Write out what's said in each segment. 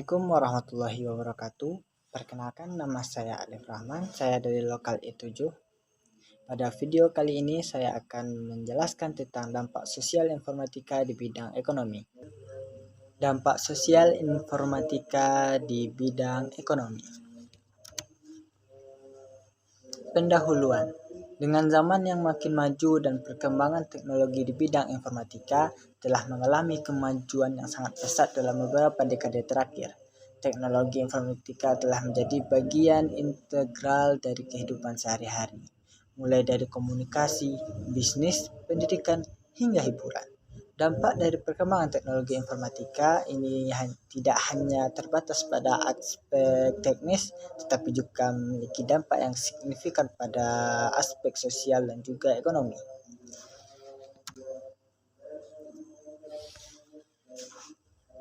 Assalamualaikum warahmatullahi wabarakatuh. Perkenalkan, nama saya Alif Rahman, saya dari Lokal E7. Pada video kali ini saya akan menjelaskan tentang dampak sosial informatika di bidang ekonomi. Dampak sosial informatika di bidang ekonomi. Pendahuluan. Dengan zaman yang makin maju dan perkembangan teknologi di bidang informatika telah mengalami kemajuan yang sangat pesat dalam beberapa dekade terakhir. Teknologi informatika telah menjadi bagian integral dari kehidupan sehari-hari, mulai dari komunikasi, bisnis, pendidikan, hingga hiburan. Dampak dari perkembangan teknologi informatika ini tidak hanya terbatas pada aspek teknis, tetapi juga memiliki dampak yang signifikan pada aspek sosial dan juga ekonomi.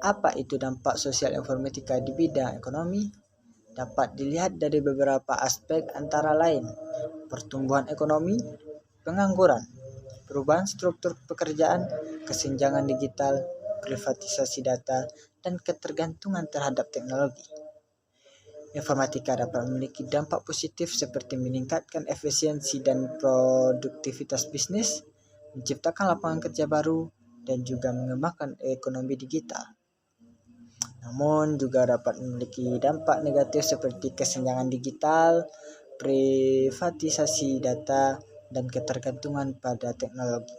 Apa itu dampak sosial informatika di bidang ekonomi? Dapat dilihat dari beberapa aspek antara lain: pertumbuhan ekonomi, pengangguran, perubahan struktur pekerjaan, kesenjangan digital, privatisasi data, dan ketergantungan terhadap teknologi. Informatika dapat memiliki dampak positif seperti meningkatkan efisiensi dan produktivitas bisnis, menciptakan lapangan kerja baru, dan juga mengembangkan ekonomi digital. Namun juga dapat memiliki dampak negatif seperti kesenjangan digital, privatisasi data, dan ketergantungan pada teknologi.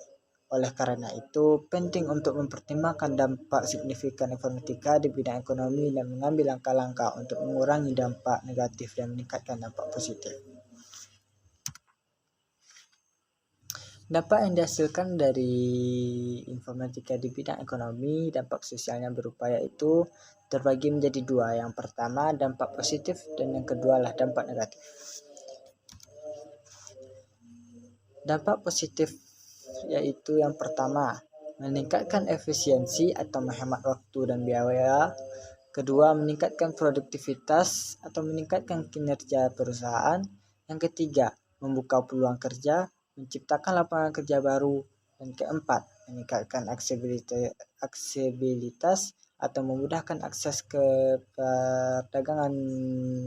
Oleh karena itu, penting untuk mempertimbangkan dampak signifikan informatika di bidang ekonomi dan mengambil langkah-langkah untuk mengurangi dampak negatif dan meningkatkan dampak positif. Dampak yang dihasilkan dari informatika di bidang ekonomi, dampak sosialnya berupa yaitu terbagi menjadi dua. Yang pertama dampak positif dan yang kedua adalah dampak negatif. Dampak positif yaitu yang pertama, meningkatkan efisiensi atau menghemat waktu dan biaya. Kedua, meningkatkan produktivitas atau meningkatkan kinerja perusahaan. Yang ketiga, membuka peluang kerja, menciptakan lapangan kerja baru. Dan keempat, meningkatkan aksesibilitas atau memudahkan akses ke perdagangan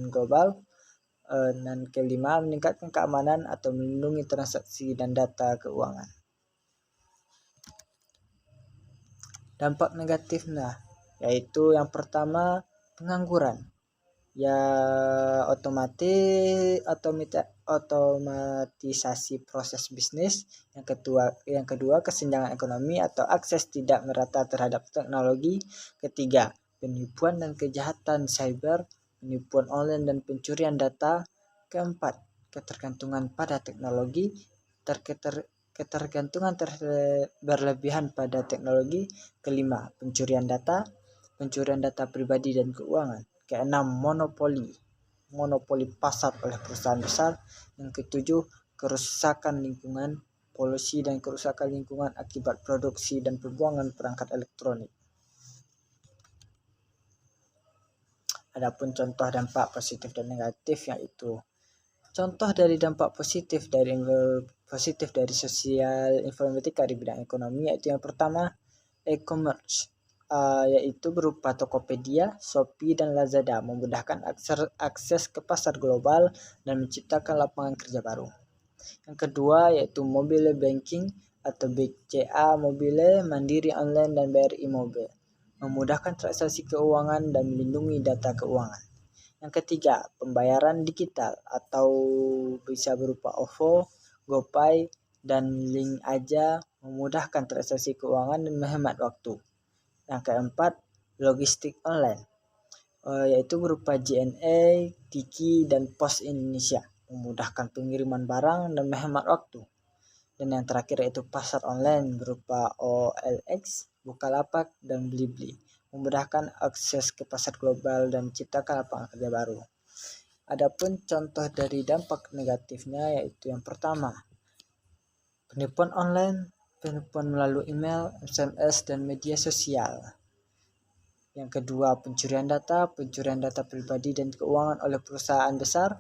global. Dan kelima, meningkatkan keamanan atau melindungi transaksi dan data keuangan. Dampak negatifnya yaitu yang pertama, pengangguran. Ya, otomatisasi proses bisnis. Yang kedua kesenjangan ekonomi atau akses tidak merata terhadap teknologi. Ketiga, penipuan dan kejahatan cyber, penipuan online dan pencurian data. Keempat, ketergantungan pada teknologi, ketergantungan berlebihan pada teknologi. Kelima, pencurian data pribadi dan keuangan. Keenam, monopoli pasar oleh perusahaan besar. Yang ketujuh, kerusakan lingkungan, polusi dan kerusakan lingkungan akibat produksi dan pembuangan perangkat elektronik. Adapun contoh dampak positif dan negatif yaitu contoh dari dampak positif dari sosial informatika di bidang ekonomi yaitu yang pertama, e-commerce. Yaitu berupa Tokopedia, Shopee, dan Lazada, memudahkan akses ke pasar global dan menciptakan lapangan kerja baru. Yang kedua yaitu mobile banking atau BCA, mobile, mandiri online, dan BRI mobile, memudahkan transaksi keuangan dan melindungi data keuangan. Yang ketiga, pembayaran digital atau bisa berupa OVO, GoPay, dan Link Aja, memudahkan transaksi keuangan dan menghemat waktu. Yang keempat, logistik online, yaitu berupa JNE, Tiki, dan Pos Indonesia, memudahkan pengiriman barang dan menghemat waktu. Dan yang terakhir yaitu pasar online berupa OLX, Bukalapak, dan Blibli, memudahkan akses ke pasar global dan menciptakan lapangan kerja baru. Adapun contoh dari dampak negatifnya yaitu yang pertama, penipuan online, penipuan melalui email, SMS, dan media sosial. Yang kedua, pencurian data pribadi dan keuangan oleh perusahaan besar.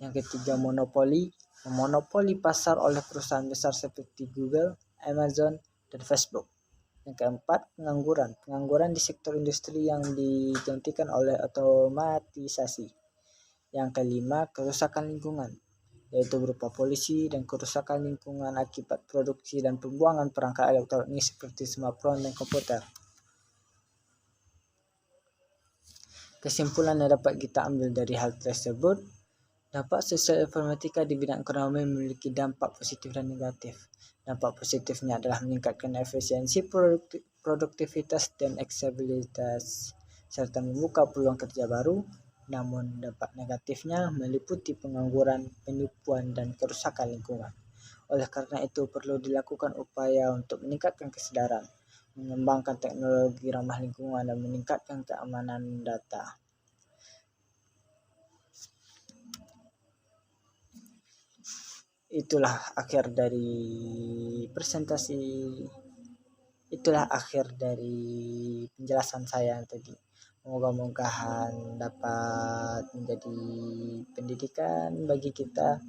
Yang ketiga, monopoli pasar oleh perusahaan besar seperti Google, Amazon, dan Facebook. Yang keempat, pengangguran. Pengangguran di sektor industri yang digantikan oleh otomatisasi. Yang kelima, kerusakan lingkungan, yaitu berupa polusi dan kerusakan lingkungan akibat produksi dan pembuangan perangkat elektronik seperti smartphone dan komputer. Kesimpulan yang dapat kita ambil dari hal tersebut, dampak sosial informatika di bidang ekonomi memiliki dampak positif dan negatif. Dampak positifnya adalah meningkatkan efisiensi, produktivitas, dan aksesibilitas, serta membuka peluang kerja baru. Namun dampak negatifnya meliputi pengangguran, penipuan, dan kerusakan lingkungan. Oleh karena itu perlu dilakukan upaya untuk meningkatkan kesadaran, mengembangkan teknologi ramah lingkungan, dan meningkatkan keamanan data. Itulah akhir dari presentasi, itulah akhir dari penjelasan saya tadi. Moga-mogahan dapat menjadi pendidikan bagi kita.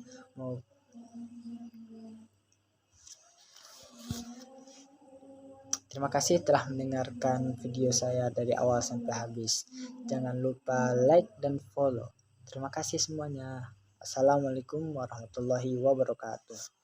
Terima kasih telah mendengarkan video saya dari awal sampai habis. Jangan lupa like dan follow. Terima kasih semuanya. Assalamualaikum warahmatullahi wabarakatuh.